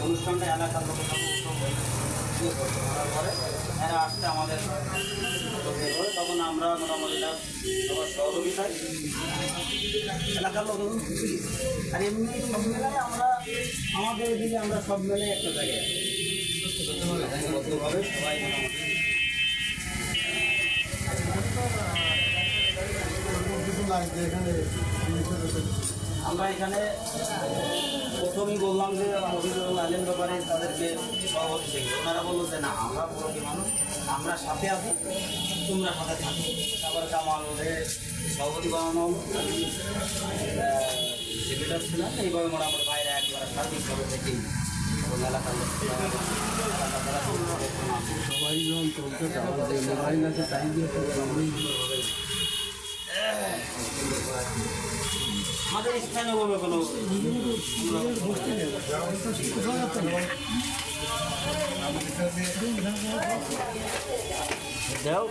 অনুষ্ঠানটা এলাকার লোকের করার পরে এরা আসতে আমাদের তখন আমরা মোটামুটি সবার সহযোগিতায় এলাকার লোক আর এমনি সব মেলায় আমরা আমাদের দিকে আমরা সব মেলে একটা জায়গায় বদ্ধভাবে সবাই আমরা এখানে প্রথমেই বললাম যে মফিজুল আলম ব্যাপারে তাদেরকে সভাপতি থেকে ওনারা বললো যে না আমরা মুরব্বী মানুষ আমরা সাথে আছি তোমরা সাথে থাকো। তারপরে জামাল ওদের সভাপতি বানানো সেক্রেটারি ছিলাম এইভাবে মোটামুটি বাইরে একবার সার্বিকভাবে থেকেই এলাকার সবাই যখন চলতে মোবাইল আছে তাই দিয়ে আমাদের স্থানীয়ভাবে কোনো দাও